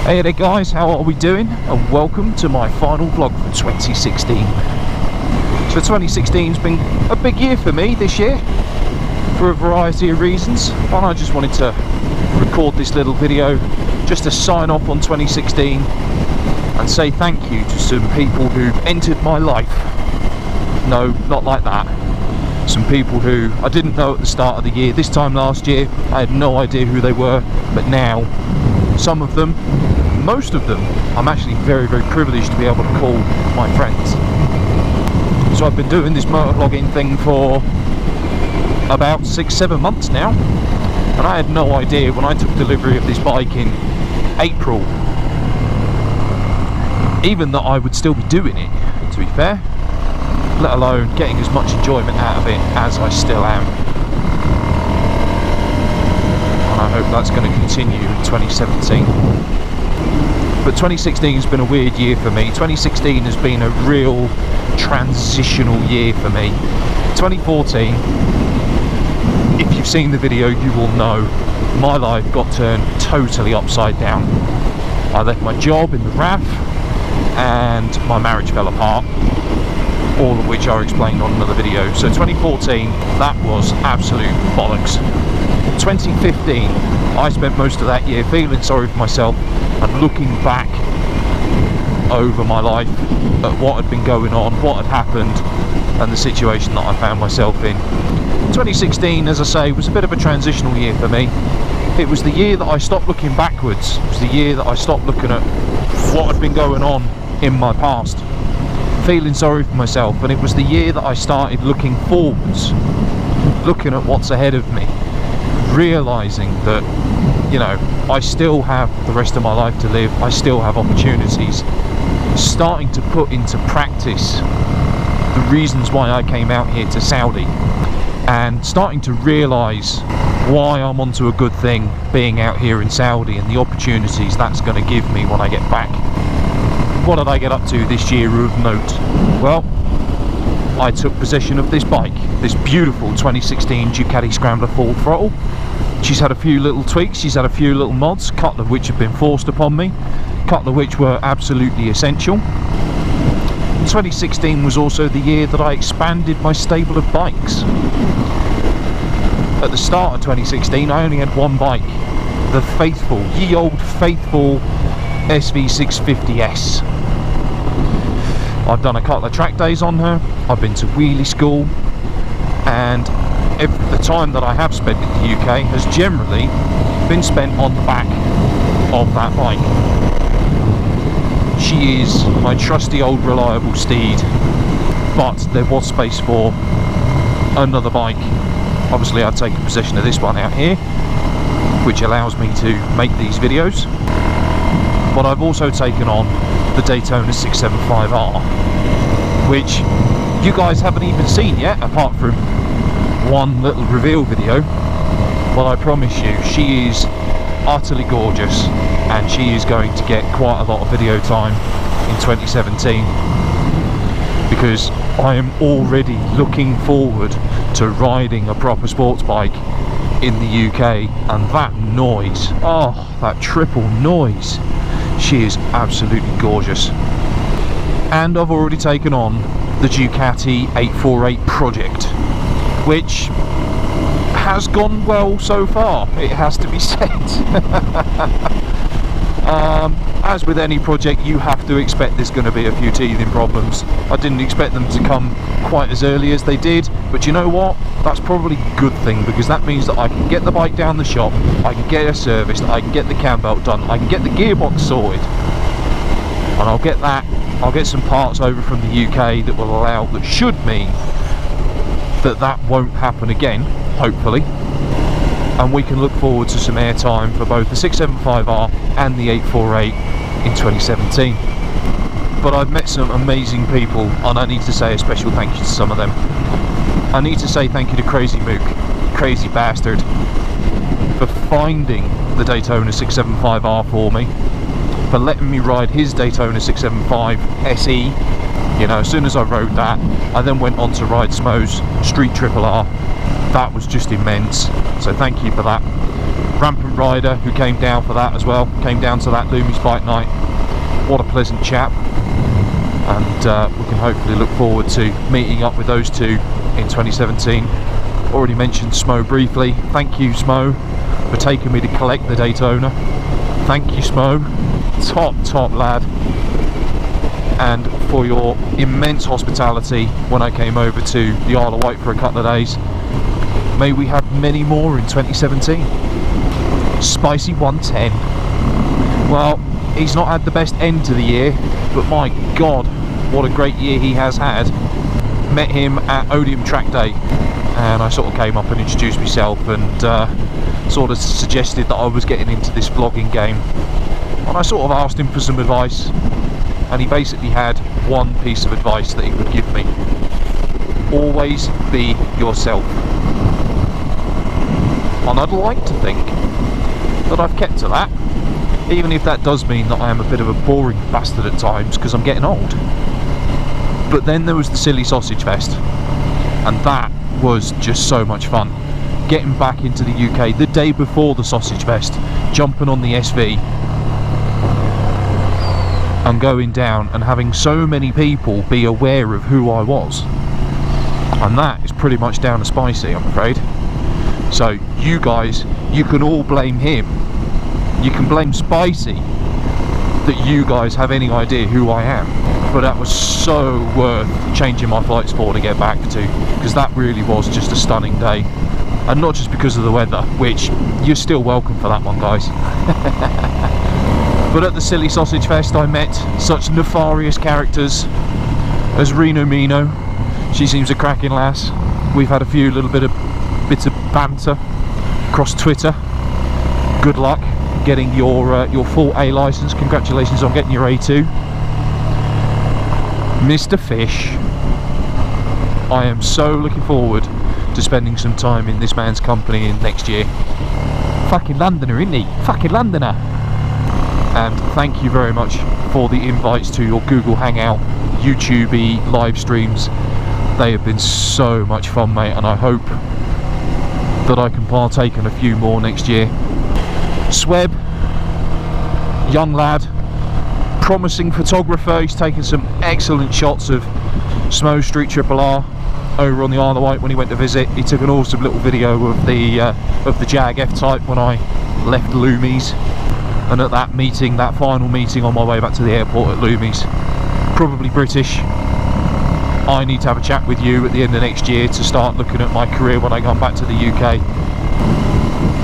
Hey there guys, how are we doing? And welcome to my final vlog for 2016. So 2016's been a big year for me this year, for a variety of reasons, and I just wanted to record this little video just to sign off on 2016 and say thank you to some people who've entered my life. No, not like that. Some people who I didn't know at the start of the year. This time last year I had no idea who they were, but now some of them, most of them, I'm actually very privileged to be able to call my friends. So I've been doing this motovlogging thing for about 6-7 months now, and I had no idea when I took delivery of this bike in April even that I would still be doing it, to be fair, let alone getting as much enjoyment out of it as I still am. And I hope that's going to continue in 2017. But 2016 has been a weird year for me. 2016 has been a real transitional year for me. 2014, if you've seen the video, you will know my life got turned totally upside down. I left my job in the RAF and my marriage fell apart, all of which are explained on another video. So 2014, that was absolute bollocks. 2015, I spent most of that year feeling sorry for myself and looking back over my life at what had been going on, what had happened, and the situation that I found myself in. 2016, as I say, was a bit of a transitional year for me. It was the year that I stopped looking backwards. It was the year that I stopped looking at what had been going on in my past, feeling sorry for myself, and it was the year that I started looking forwards, looking at what's ahead of me, realising that, you know, I still have the rest of my life to live, I still have opportunities, starting to put into practice the reasons why I came out here to Saudi, and starting to realise why I'm onto a good thing being out here in Saudi and the opportunities that's going to give me when I get back. What did I get up to this year of note? Well, I took possession of this bike, this beautiful 2016 Ducati Scrambler full throttle. She's had a few little tweaks, she's had a few little mods, a couple of which have been forced upon me, a couple of which were absolutely essential. 2016 was also the year that I expanded my stable of bikes. At the start of 2016 I only had one bike, the faithful, ye old faithful SV650S. I've done a couple of track days on her, I've been to wheelie school, and the time that I have spent in the UK has generally been spent on the back of that bike. She is my trusty old reliable steed, but there was space for another bike. Obviously I've taken possession of this one out here, which allows me to make these videos, but I've also taken on the Daytona 675R, which you guys haven't even seen yet, apart from one little reveal video. Well, I promise you, she is utterly gorgeous, and she is going to get quite a lot of video time in 2017, because I am already looking forward to riding a proper sports bike in the UK, and that noise, oh, that triple noise, she is absolutely gorgeous. And I've already taken on the Ducati 848 project, which has gone well so far, it has to be said. As with any project, you have to expect there's going to be a few teething problems. I didn't expect them to come quite as early as they did, but you know what? That's probably a good thing, because that means that I can get the bike down the shop, I can get it serviced, I can get the cam belt done, I can get the gearbox sorted, and I'll get some parts over from the UK that will allow, that should mean that won't happen again, hopefully, and we can look forward to some airtime for both the 675R and the 848 in 2017. But I've met some amazing people, and I need to say a special thank you to some of them. I need to say thank you to Crazy Mook, crazy bastard, for finding the Daytona 675R for me, for letting me ride his Daytona 675 SE. You know, as soon as I rode that, I then went on to ride Smo's Street Triple R. That was just immense, so thank you for that. Rampant Rider, who came down for that as well, came down to that Loomies bike night. What a pleasant chap. And we can hopefully look forward to meeting up with those two in 2017. Already mentioned Smo briefly. Thank you, Smo, for taking me to collect the Daytona. Thank you, Smo. Top lad. And for your immense hospitality when I came over to the Isle of Wight for a couple of days. May we have many more in 2017. Spicy 110. Well, he's not had the best end to the year, but my God, what a great year he has had. Met him at Odium Track Day, and I sort of came up and introduced myself and sort of suggested that I was getting into this vlogging game. And I sort of asked him for some advice, and he basically had one piece of advice that he would give me. Always be yourself. And I'd like to think that I've kept to that, even if that does mean that I am a bit of a boring bastard at times because I'm getting old. But then there was the Silly Sausage Fest, and that was just so much fun. Getting back into the UK the day before the Sausage Fest, jumping on the SV and going down and having so many people be aware of who I was. And that is pretty much down to Spicy, I'm afraid. So you guys, you can all blame him. You can blame Spicy that you guys have any idea who I am. But that was so worth changing my flights for to get back to, because that really was just a stunning day. And not just because of the weather, which you're still welcome for that one, guys. But at the Silly Sausage Fest I met such nefarious characters as Reno Mino. She seems a cracking lass. We've had a few little bits of banter across Twitter. Good luck getting your full A license. Congratulations on getting your A2. Mr. Fish, I am so looking forward to spending some time in this man's company in next year. Fucking Londoner, isn't he? Fucking Londoner. And thank you very much for the invites to your Google Hangout, YouTube-y live streams. They have been so much fun, mate, and I hope that I can partake in a few more next year. Sweb, young lad, promising photographer. He's taken some excellent shots of Smo Street Triple R over on the Isle of Wight when he went to visit. He took an awesome little video of the Jag F-Type when I left Loomies. And at that meeting, that final meeting on my way back to the airport at Loomies, probably British, I need to have a chat with you at the end of next year to start looking at my career when I come back to the UK.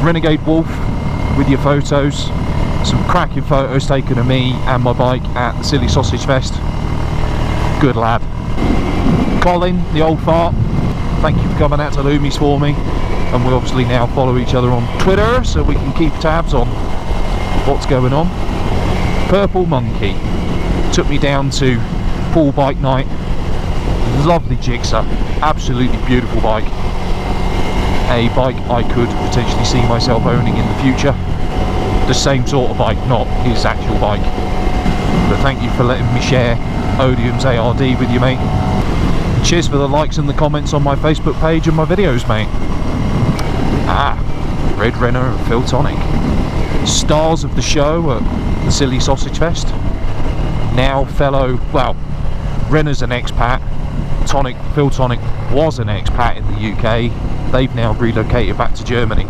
Renegade Wolf with your photos, some cracking photos taken of me and my bike at the Silly Sausage Fest. Good lad. Colin, the old fart, thank you for coming out to Loomies for me, and we obviously now follow each other on Twitter so we can keep tabs on what's going on. Purple Monkey took me down to pool bike night. Lovely Jigsaw, absolutely beautiful bike. A bike I could potentially see myself owning in the future. The same sort of bike, not his actual bike. But thank you for letting me share Odium's ARD with you, mate. And cheers for the likes and the comments on my Facebook page and my videos, mate. Red Reno and Phil Tonic, stars of the show at the Silly Sausage Fest. Now fellow, well, Rena's an expat. Phil Tonic was an expat in the UK. They've now relocated back to Germany.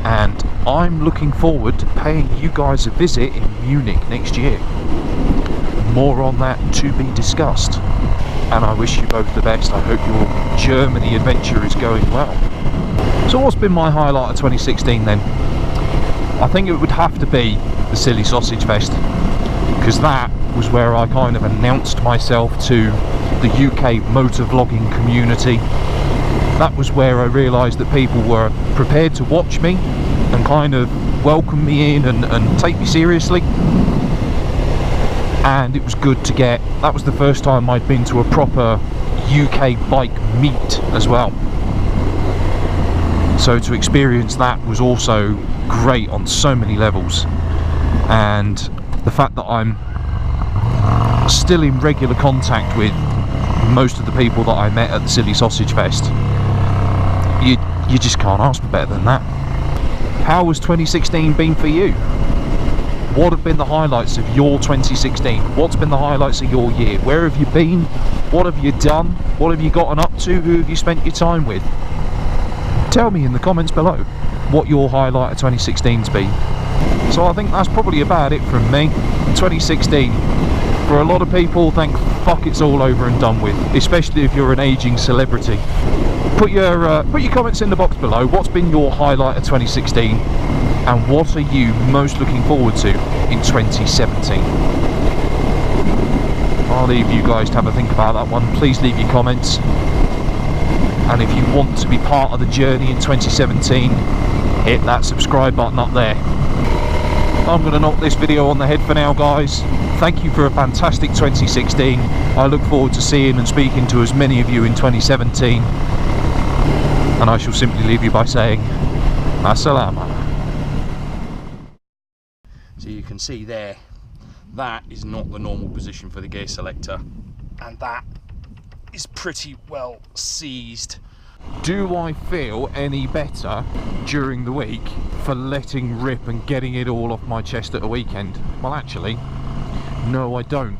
And I'm looking forward to paying you guys a visit in Munich next year. More on that to be discussed. And I wish you both the best. I hope your Germany adventure is going well. So what's been my highlight of 2016 then? I think it would have to be the Silly Sausage Fest, because that was where I kind of announced myself to the UK motovlogging community. That was where I realised that people were prepared to watch me and kind of welcome me in and take me seriously. And it was good to get, that was the first time I'd been to a proper UK bike meet as well. So to experience that was also great on so many levels. And the fact that I'm still in regular contact with most of the people that I met at the Silly Sausage Fest, you just can't ask for better than that. How has 2016 been for you? What have been the highlights of your 2016? What's been the highlights of your year? Where have you been? What have you done? What have you gotten up to? Who have you spent your time with? Tell me in the comments below what your highlight of 2016's been. So I think that's probably about it from me. 2016, for a lot of people, thank fuck it's all over and done with, especially if you're an aging celebrity. Put your comments in the box below. What's been your highlight of 2016, and what are you most looking forward to in 2017? I'll leave you guys to have a think about that one. Please leave your comments, and if you want to be part of the journey in 2017, hit that subscribe button up there. I'm going to knock this video on the head for now, guys. Thank you for a fantastic 2016. I look forward to seeing and speaking to as many of you in 2017. And I shall simply leave you by saying, As-salama. So you can see there, that is not the normal position for the gear selector. And that is pretty well seized. Do I feel any better during the week for letting rip and getting it all off my chest at a weekend? Well, actually, no I don't.